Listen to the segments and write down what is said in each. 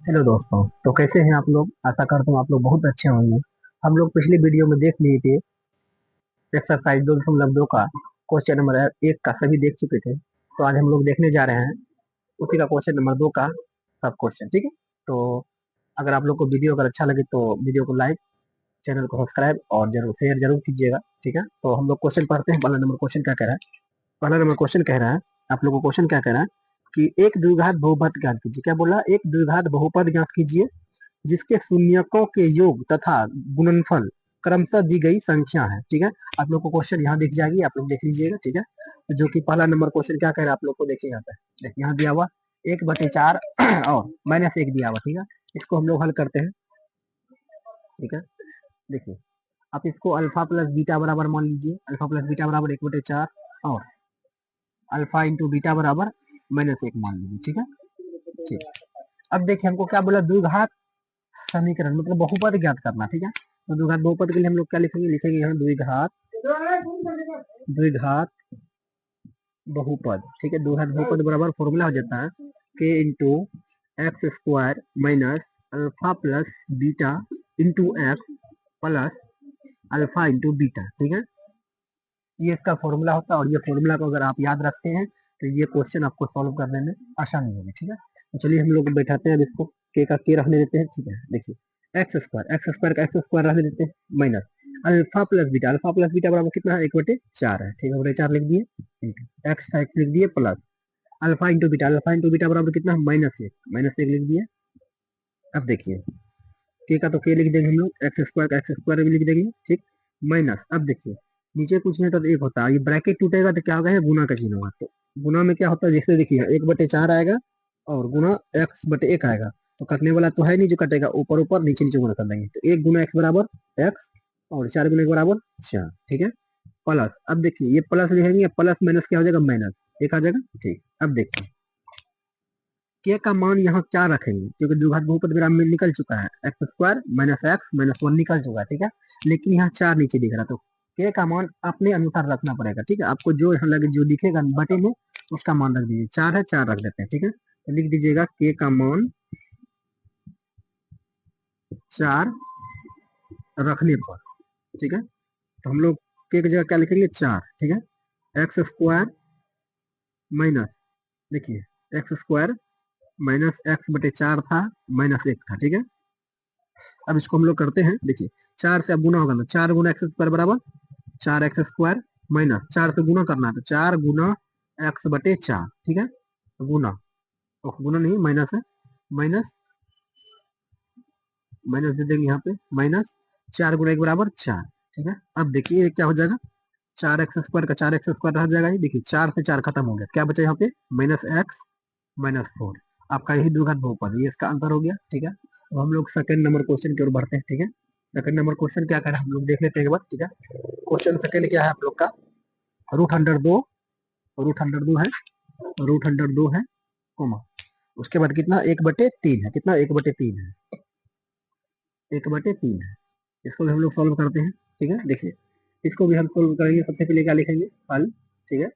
Hello दोस्तों। तो कैसे हैं आप लोग? आशा करता हूँ आप लोग बहुत अच्छे होंगे। हम लोग पिछली वीडियो में देख लिए थे एक्सरसाइज 2.2 का क्वेश्चन नंबर 1 का सभी देख चुके थे। तो आज हम लोग देखने जा रहे हैं उसी का क्वेश्चन नंबर 2 का सब क्वेश्चन। ठीक है। तो अगर आप लोग को वीडियो अगर अच्छा लगे तो वीडियो को लाइक, चैनल को सब्सक्राइब और जरूर शेयर जरूर कीजिएगा। ठीक है। तो हम लोग क्वेश्चन पढ़ते हैं। पहला नंबर क्वेश्चन क्या कह रहा है? पहला नंबर क्वेश्चन कह रहा है, आप लोग को क्वेश्चन क्या कह रहा है कि एक द्विघात बहुपद ज्ञात कीजिए। क्या बोला? एक द्विघात बहुपद ज्ञात कीजिए जिसके शून्यकों के योग तथा गुणनफल क्रमशः दी गई संख्या है। ठीक है। आप लोग को क्वेश्चन यहाँ दिख जाएगी, आप लोग देख लीजिएगा। ठीक है। तो जो कि पहला नंबर क्वेश्चन क्या कह रहा है आप लोग को देखिए यहाँ पे। देखिए यहाँ दिया हुआ 1/4 और -1 दिया हुआ। ठीक है। इसको हम लोग हल करते हैं। ठीक है। देखिए आप इसको अल्फा प्लस बीटा बराबर मान लीजिए। अल्फा प्लस बीटा बराबर 1/4 और अल्फा इंटू बीटा बराबर -1 मान लीजिए। ठीक है। ठीक। अब देखिए हमको क्या बोला, द्विघात समीकरण मतलब बहुपद ज्ञात करना। ठीक है। तो द्विघात बहुपद के लिए हम लोग क्या लिखेंगे? लिखेंगे यहाँ द्विघात द्विघात बहुपद। ठीक है। द्विघात बहुपद बराबर फॉर्मूला हो जाता है के into x square minus alpha plus beta into x plus alpha into beta. ठीक है। ये इसका फॉर्मूला होता है और ये फॉर्मूला को अगर आप याद रखते हैं तो ये क्वेश्चन आपको सॉल्व करने में आसानी होगी। ठीक है। तो चलिए हम लोग बैठाते हैं अब इसको। के का के रखने देते हैं। ठीक है। देखिए एक्स स्क्वायर का एक्स स्क्वायर रखने देते हैं माइनस अल्फा प्लस बीटा बराबर कितना है? 1/4 है। ठीक है। 1/4 लिख दिए। एक्स का एक्स लिख दिए प्लस अल्फा इंटू बीटा बराबर कितना है? -1 लिख दिए। अब देखिए के का तो के लिख देंगे हम लोग, एक्स स्क्वायर का एक्स स्क्वायर भी लिख देंगे। ठीक। माइनस अब देखिए नीचे कुछ नहीं तो एक होता है, ये ब्रैकेट टूटेगा तो क्या होगा? ये गुना का चिन्ह होगा। तो गुना में क्या होता है? जैसे देखिए 1/4 आएगा और गुना x/1 आएगा। तो कटने वाला तो है नहीं जो कटेगा, ऊपर ऊपर नीचे नीचे गुना कर देंगे। तो 1 गुना x बराबर x और 4 गुना x बराबर 4। ठीक है। प्लस अब देखिए ये प्लस लिखेंगे, प्लस माइनस क्या हो जाएगा? माइनस 1 आ जाएगा। ठीक। अब देखिए के का मान यहाँ क्या रखेंगे क्योंकि द्विघात बहुपद ग्राम में निकल चुका है, एक्स स्क्वायर -x -1 निकल चुका है। ठीक है। लेकिन यहाँ 4 नीचे दिख रहा, तो के का मान अपने अनुसार रखना पड़ेगा। ठीक है। आपको जो यहाँ लगे जो दिखेगा बटे में उसका मान रख दीजिए। 4 है, 4 रख देते हैं। ठीक है। तो लिख दीजिएगा के का मान 4 रखने पर। ठीक है। तो हम लोग के की जगह क्या लिखेंगे? 4। ठीक है। एक्स स्क्वायर माइनस, देखिए एक्स स्क्वायर -x/4 था, -1 था। ठीक है। अब इसको हम लोग करते हैं। देखिए 4 से अब गुना होगा ना, 4 गुना एक्स स्क्वायर बराबर 4x² माइनस 4 से गुना करना है तो 4 गुना x/4। ठीक है। तो गुना, गुना नहीं माइनस है, माइनस माइनस दे देंगे यहाँ पे माइनस 4 गुना 1 बराबर 4। ठीक है। अब देखिए ये क्या हो जाएगा? 4x² का 4x² रह जाएगा। ये देखिए 4 से 4 खत्म हो गया, क्या बचा यहाँ पे? -x -4। आपका यही द्विघात बहुपद, ये इसका आंसर हो गया। ठीक है। अब हम लोग सेकंड नंबर क्वेश्चन की ओर बढ़ते हैं। ठीक है। सेकंड नंबर क्वेश्चन क्या कर रहा है हम लोग देख लेते हैं एक बार। ठीक है। क्वेश्चन सेकंड क्या है आप लोग का? √2 √2 है, √2 है कोमा उसके बाद कितना? 1/3 है। कितना? 1/3 है। 1/3 है। इसको भी हम लोग सॉल्व करते हैं। ठीक है। देखिए इसको भी हम सोल्व करेंगे। सबसे पहले क्या लिखेंगे? हल। ठीक है।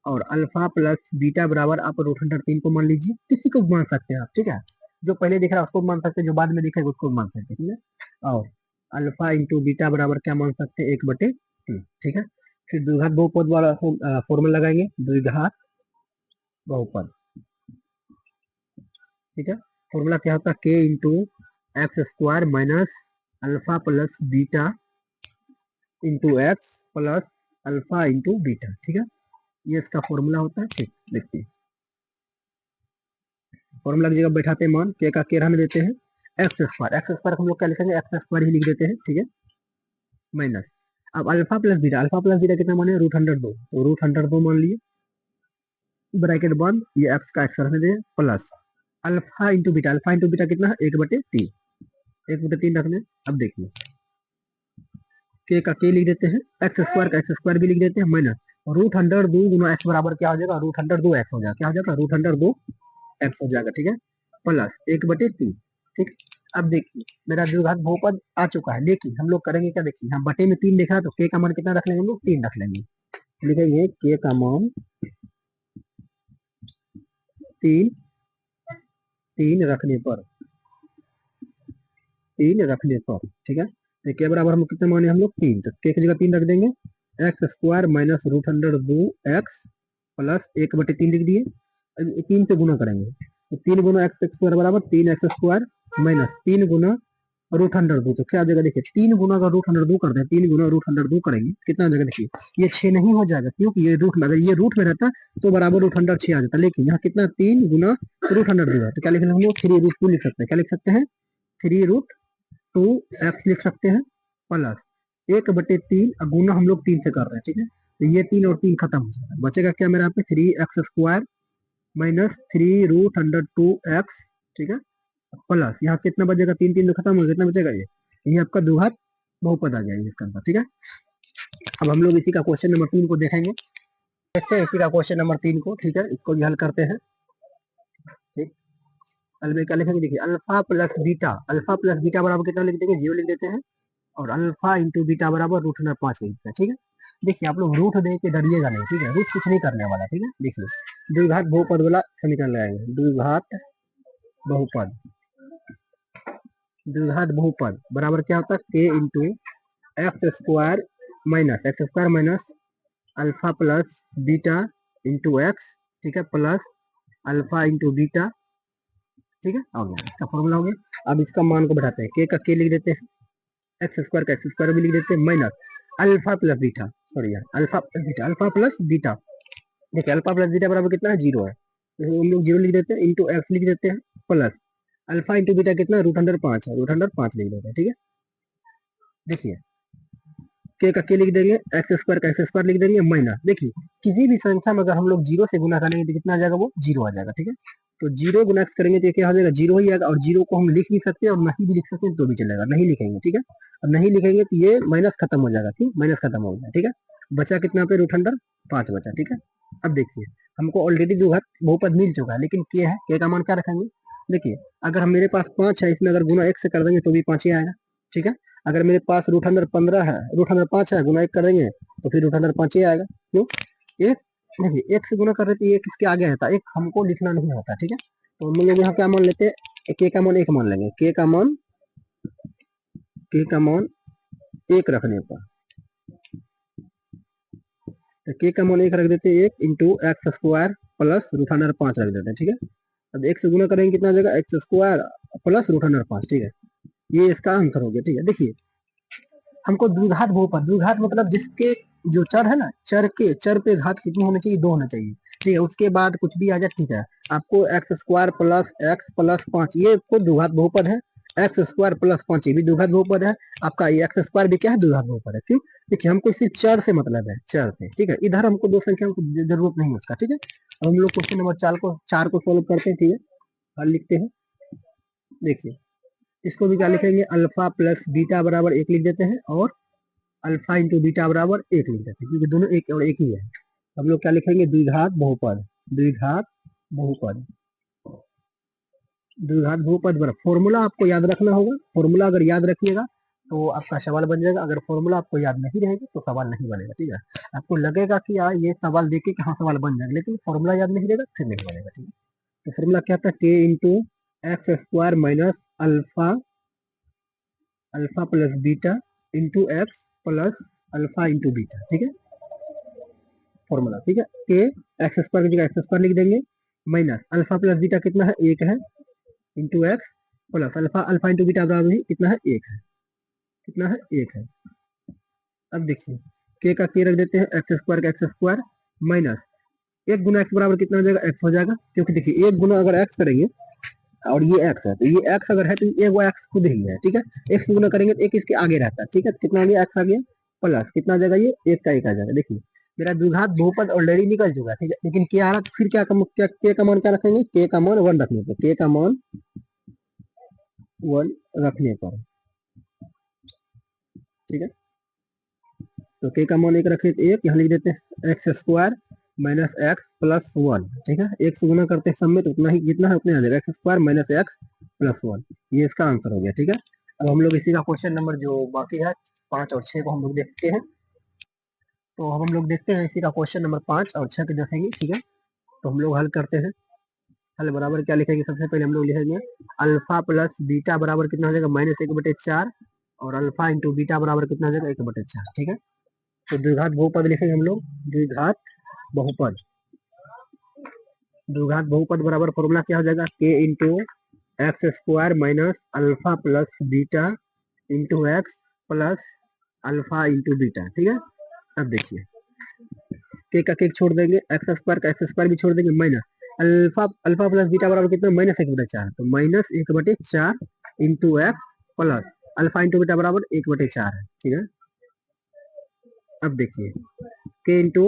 और अल्फा प्लस बीटा बराबर आप √3 को मान लीजिए, किसी को मान सकते हैं आप। ठीक है। जो पहले दिख रहा है उसको मान सकते हैं, जो बाद में दिखेगा उसको मान सकते हैं। ठीक है। और अल्फा इंटू बीटा बराबर क्या मान सकते हैं? 1/3। ठीक है। फिर द्विघात बहुपद वाला फॉर्मूला लगाएंगे, द्विघात बहुपद। ठीक है। फॉर्मूला क्या होता है? के into x square minus alpha plus beta into x plus alpha into beta. ठीक है। ये इसका फॉर्मूला होता है। ठीक। देखिए फॉर्मूला की जगह बैठाते हैं मान, के का के रहने देते हैं, एक्स स्क्वायर हम लोग क्या लिखेंगे? एक्स स्क्वायर ही लिख देते हैं। ठीक है। माइनस अब अल्फा प्लस बीटा कितना माने? √2। तो √2 मान लिए, ब्रैकेट बंद, ये एक्स का एक्स रहने दें प्लस अल्फा इंटू बीटा कितना है? 1/3। 1/3 रखने। अब देखिए के का के लिख देते हैं, एक्स स्क्वायर का एक्स स्क्वायर भी लिख देते हैं माइनस √2 गुना एक्स बराबर क्या हो जाएगा? √2x हो जाएगा। क्या हो जाएगा? √2x हो जाएगा। ठीक है। प्लस 1/3। ठीक। अब देखिए मेरा द्विघात बहुपद आ चुका है, लेकिन हम लोग करेंगे क्या? देखिए यहाँ बटे में 3 दिख रहा है तो के का मान कितना रख लेंगे हम लोग? 3 रख लेंगे। लिखेंगे के का मान 3 रखने पर 3 रखने पर, ठीक है। तो के बराबर हम कितने माने हम लोग 3, तो के की जगह 3 रख देंगे, x square minus root under 2x plus 1/3 लिख दिए। 3 से गुना करेंगे तो 3 गुना एक्स स्क्वायर बराबर 3x स्क्वायर माइनस 3 गुना रूट अंडर 2, तो क्या आ जाएगा देखिए, 3 गुना का रूट अंडर 2 करते हैं, 3 गुना रूट अंडर 2 करेंगे कितना आ जाएगा देखिए, ये 6 नहीं हो जाएगा, क्योंकि ये रूट में, अगर ये रूट में रहता तो बराबर रूट अंडर 6 आ जाता, लेकिन यहाँ कितना 3 गुना रूट अंडर 2 है, तो क्या लिख लेंगे 3 रूट 2 लिख सकते हैं, क्या लिख सकते हैं 3 रूट 2 एक्स लिख सकते हैं, प्लस 1/3 गुना हम लोग 3 से कर रहे हैं, ठीक है। तो ये 3 और 3 खत्म हो जाएगा, बचेगा क्या मेरा यहाँ पे 3x square minus 3 root under 2x, ठीक है, प्लस यहाँ कितना बचेगा, 3 3 तो खत्म हो गया, कितना बचेगा ये आपका द्विघात बहुपद आ जाएगा इसका आंसर, ठीक है। अब हम लोग इसी का क्वेश्चन नंबर 3 को देखेंगे, देखते हैं इसी का क्वेश्चन नंबर 3 को, ठीक है, इसको भी हल करते हैं, ठीक। हल में क्या लिखेंगे देखिए, अल्फा प्लस बीटा बराबर कितना लिख देंगे 0 लिख देते हैं, और अल्फा इंटू बीटा बराबर रूट अंडर 5 लिख देते हैं, ठीक है। देखिए आप लोग रूट दे के डरिएगा नहीं, ठीक है, रूट कुछ नहीं करने वाला, ठीक है। देखिए द्विघात बहुपद वाला समीकरण लगाएंगे, बहुपद द्विघात बहुपद बराबर क्या होता है, के into x square minus alpha plus beta into x, ठीक है, प्लस अल्फा इंटू बीटा, ठीक है, हो गया इसका फॉर्मूला हो गया। अब इसका मान को बढ़ाते हैं, के का के लिख देते हैं, एक्स स्क्वायर का एक्स स्क्वायर भी लिख देते हैं, minus alpha plus beta, sorry यार अल्फा प्लस बीटा, देखिए अल्फा प्लस बीटा बराबर कितना है 0 है, तो हम लोग 0 लिख देते हैं, इंटू एक्स लिख देते हैं, प्लस अल्फा इंटू बीटा कितना रूट अंडर 5 है, रूट अंडर 5 लिख देते हैं, ठीक है। देखिए के का के लिख देंगे, एक्स स्क्वायर का एक्स स्क्वायर लिख देंगे, माइनस देखिए किसी भी संख्या में अगर हम लोग 0 से गुना करेंगे तो कितना आ जाएगा, वो 0 आ जाएगा, ठीक है। तो 0 गुना एक्स करेंगे तो क्या हो जाएगा 0 ही आएगा, और 0 को हम लिख भी सकते हैं और नहीं भी लिख सकते हैं तो भी चलेगा, नहीं लिखेंगे, ठीक है। और नहीं लिखेंगे तो ये माइनस खत्म हो जाएगा, क्यों माइनस खत्म हो गया, ठीक है। बचा कितना पे रूट अंडर 5 बचा, ठीक है। अब देखिए हमको ऑलरेडी जो है बहुपद मिल चुका है, लेकिन के है, के का मान क्या रखेंगे, देखिए अगर हम मेरे पास 5 है, इसमें अगर गुना 1 से कर देंगे तो भी 5 ही आएगा, ठीक है। अगर मेरे पास रूट अंडर 15 है, रूट अंडर 5 है, गुना 1 कर देंगे तो फिर रूट अंडर 5 ही आएगा, क्यों एक, देखिए 1 से गुना कर रहे थे, एक इसके आगे रहता, एक हमको लिखना नहीं होता, ठीक है। तो हम लोग यहाँ क्या मान लेते हैं, के का मान 1 मान लेंगे, के का मान 1 रखने पर, तो के का मान 1 रख देते हैं, 1 into x square plus root under 5 रख देते हैं, ठीक है। अब 1 से गुना करेंगे कितना आ जाएगा, x square plus root under 5, ठीक है, ये इसका आंसर हो गया, ठीक है। देखिए हमको द्विघात बहुपद, द्विघात मतलब जिसके जो चर है ना, चर पे घात कितनी होनी चाहिए, 2 होना चाहिए, ठीक है। उसके बाद कुछ भी आ जाए, ठीक है, आपको x square plus x plus 5 ये आपको द्विघात बहुपद है, एक्स स्क्वायर प्लस 5 ये भी द्विघात बहुपद है, आपका एक्स स्क्वायर भी क्या है द्विघात बहुपद है, ठीक। देखिए हमको सिर्फ चर से मतलब है, चर से, ठीक है। इधर हमको दो संख्या को जरूरत नहीं है उसका, ठीक है। अब हम लोग क्वेश्चन नंबर 4 को सोल्व करते हैं, ठीक है, हल लिखते हैं। देखिए इसको भी क्या लिखेंगे, अल्फा प्लस बीटा बराबर 1 लिख देते हैं, और अल्फा इंटू बीटा बराबर 1 लिख देते हैं, क्योंकि दोनों एक और एक ही है। हम लोग क्या लिखेंगे, द्विघात बहुपद, द्विघात बहुपद, द्विघात बहुपद बराबर, फॉर्मूला आपको याद रखना होगा, फॉर्मूला अगर याद रखिएगा तो आपका सवाल बन जाएगा, अगर फॉर्मूला आपको याद नहीं रहेगा तो सवाल नहीं बनेगा, ठीक है। आपको लगेगा कि यार ये सवाल देखे कि हाँ सवाल बन जाएगा, लेकिन फॉर्मूला याद नहीं रहेगा फिर नहीं बनेगा, ठीक है। तो फॉर्मूला क्या था, के into x square minus alpha alpha plus beta into x plus alpha into beta, ठीक है, फॉर्मूला, ठीक है। के एक्स स्क्वायर की जगह एक्स स्क्वायर लिख देंगे, माइनस अल्फा प्लस बीटा कितना है 1 है, into x plus alpha alpha into beta बराबर ही कितना है 1 है, कितना है 1 है। अब देखिए के का के रख देते हैं, एक्स स्क्वायर का एक्स स्क्वायर माइनस 1 गुना एक्स बराबर कितना हो जाएगा, एक्स हो जाएगा, क्योंकि देखिए 1 गुना अगर एक्स करेंगे और ये एक्स है, तो ये एक्स अगर है तो ये वो एक्स खुद ही है, ठीक है। एक से गुना करेंगे तो एक इसके आगे रहता है, ठीक है, कितना आ गया एक्स आ गया, प्लस कितना आ जाएगा ये 1 का 1 आ जाएगा। देखिए मेरा द्विघात बहुपद ऑलरेडी निकल चुका है, ठीक है, लेकिन क्या आ रहा तो फिर क्या के का मान क्या रखेंगे, के का मान 1 रखने पर, के का मान 1 रखने पर, ठीक है। तो के का मान 1 रखे तो 1 यहाँ लिख देते हैं, x square minus x plus 1, ठीक है, 1 से गुना करते हैं सब में तो उतना ही जितना है उतना आ जाएगा, x square minus x plus 1, ये इसका आंसर हो गया, ठीक है। अब हम लोग इसी का क्वेश्चन नंबर जो बाकी है 5 और 6 को हम लोग देखते हैं, तो हम लोग देखते हैं इसी का क्वेश्चन नंबर 5 और 6 को देखेंगे, ठीक है। तो हम लोग हल करते हैं, हल बराबर क्या लिखेंगे, सबसे पहले हम लोग लिखेंगे अल्फा प्लस बीटा बराबर कितना हो जाएगा, -1/4, और अल्फा इंटू बीटा बराबर कितना हो जाएगा, 1/4। ठीक है, तो द्विघात बहुपद लिखेंगे हम लोग, द्विघात बहुपद। द्विघात बहुपद बराबर फॉर्मूला क्या हो जाएगा, k into x square minus alpha plus beta into x plus alpha into beta. ठीक है, अब देखिए के का केक छोड़ देंगे, एक्स स्क्वायर का एक्स स्क्वायर भी छोड़ देंगे, minus alpha alpha plus beta बराबर कितना, -1/4, तो -1/4 into x plus alpha into beta बराबर 1/4 है। ठीक है, अब देखिए के इंटू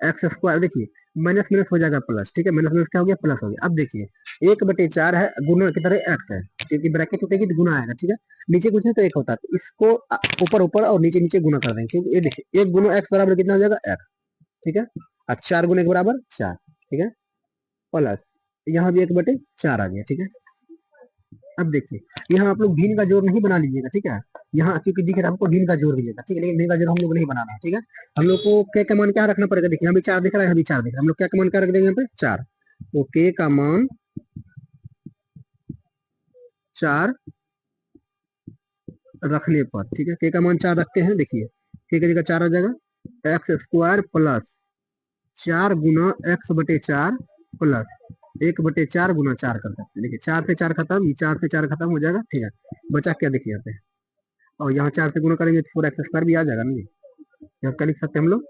एक्स स्क्वायर, देखिए माइनस माइनस हो जाएगा प्लस। ठीक है, माइनस माइनस क्या हो गया, प्लस हो गया। अब देखिए 1/4 है, गुना की तरह एक्स है, क्योंकि ब्रैकेट टूटेगी तो गुना आएगा। ठीक है, नीचे कुछ है तो एक होता है, तो इसको ऊपर ऊपर और नीचे नीचे गुना कर देंगे, क्योंकि ये देखिए 1 गुना एक्स बराबर कितना हो जाएगा, एक्स। ठीक है, और 4 गुना 1 बराबर 4। ठीक है, प्लस यहाँ भी 1/4 आ गया। ठीक है, अब देखिए यहाँ आप लोग भिन्न का जोड़ नहीं बना लीजिएगा। ठीक है, यहाँ क्योंकि दिख रहा है आपको भिन्न का जोड़ दीजिएगा। ठीक है, लेकिन भिन्न का जोड़ हम लोग नहीं बनाना है। ठीक है, हम लोग को के का मान क्या रखना पड़ेगा, देखिए यहाँ भी 4 दिख रहा है, यहाँ भी 4 दिख रहा है, हम लोग क्या का मान क्या रख देंगे यहाँ पे, 4। तो के का मान 4 रखने पर, ठीक है, के का मान 4 रखते हैं, देखिए के की जगह 4 आ जाएगा, एक्स स्क्वायर प्लस 4 गुना x/4 प्लस 1/4 गुना 4 कर सकते हैं। देखिए 4 से 4 खत्म, ये 4 से 4 खत्म हो जाएगा। ठीक है, बचा क्या, देखिए यहाँ पे, और यहाँ 4 से गुना करेंगे तो 4x² भी आ जाएगा ना, यहाँ क्या लिख सकते हैं हम लोग,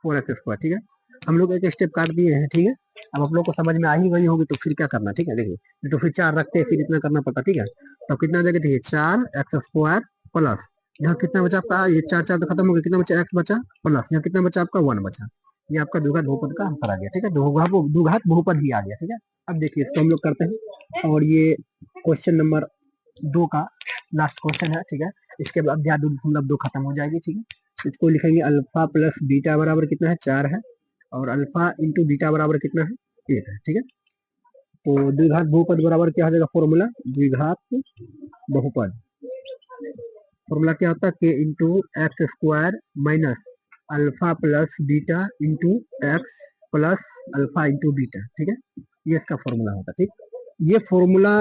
4x²। ठीक है, हम लोग एक स्टेप काट दिए हैं। ठीक है, अब आप लोग को समझ में आ ही गई होगी, तो फिर क्या करना। ठीक है, देखिए तो फिर 4 रखते हैं, फिर इतना करना पड़ता। ठीक है, तो कितना आ जाएगा, देखिए 4x² प्लस यहाँ कितना बचा आपका, ये 4 तो खत्म हो गया, कितना बचा, x बचा, प्लस यहाँ कितना बचा आपका, 1 बचा। ये आपका द्विघात बहुपद का आंसर आ गया। ठीक है, द्विघात बहुपद ही आ गया। ठीक है, अब देखिए इसको हम लोग करते हैं, और ये क्वेश्चन नंबर 2 का लास्ट क्वेश्चन है। ठीक है, इसके बाद अध्याय मतलब 2 खत्म हो जाएगी। ठीक है, इसको लिखेंगे अल्फा प्लस बीटा बराबर कितना है, 4 है, और अल्फा इंटू बीटा बराबर कितना है, 1 है। ठीक है, तो द्विघात बहुपद बराबर क्या हो जाएगा, फॉर्मूला द्विघात बहुपद, फॉर्मूला क्या होता है, के into x square minus alpha plus beta into x plus alpha into beta. ठीक है, ये इसका फॉर्मूला होता है। ठीक, ये फॉर्मूला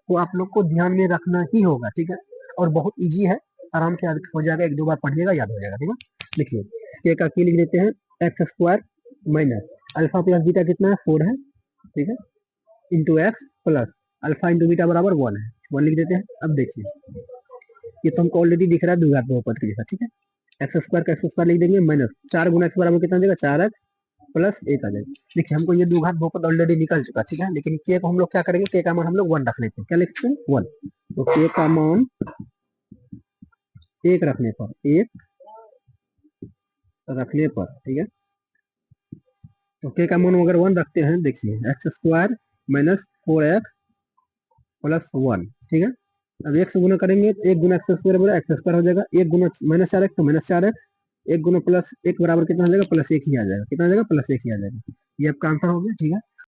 को आप लोग को ध्यान में रखना ही होगा। ठीक है, और बहुत इजी है, आराम से हो जाएगा, 1-2 बार पढ़िएगा याद हो जाएगा। ठीक है, देखिए के का की लिख देते हैं, x square minus alpha plus beta कितना है, 4 है। ठीक है, into x plus alpha into beta बराबर 1 है, 1 लिख देते हैं। अब देखिए ये तो हमको ऑलरेडी दिख रहा है द्विघात बहुपद के जैसा। ठीक है, एक्स स्क्वायर का एक्स स्क्वायर लिख देंगे, माइनस 4 गुना एक्स बराबर कितना आ जाएगा, 4x प्लस 1 आ जाएगा। देखिए हमको ये द्विघात बहुपद ऑलरेडी निकल चुका। ठीक है, लेकिन के को हम लोग क्या करेंगे, के का मान हम लोग 1 रख लेते हैं, क्या लिखते हैं, 1। तो के का मान 1 रखने पर, 1 रखने पर, ठीक है, तो के का मान अगर 1 रखते हैं, देखिए x square minus 4x plus 1। ठीक है, अब 1 से गुना करेंगे, 1 गुना एक्स स्क्वायर बराबर एक्स स्क्वायर हो जाएगा, 1 गुना -4x तो -4x, 1 गुना प्लस 1 बराबर कितना हो जाएगा, +1 ही आ जाएगा, कितना आ जाएगा, +1 ही आ जाएगा। ये आपका आंसर हो गया। ठीक है,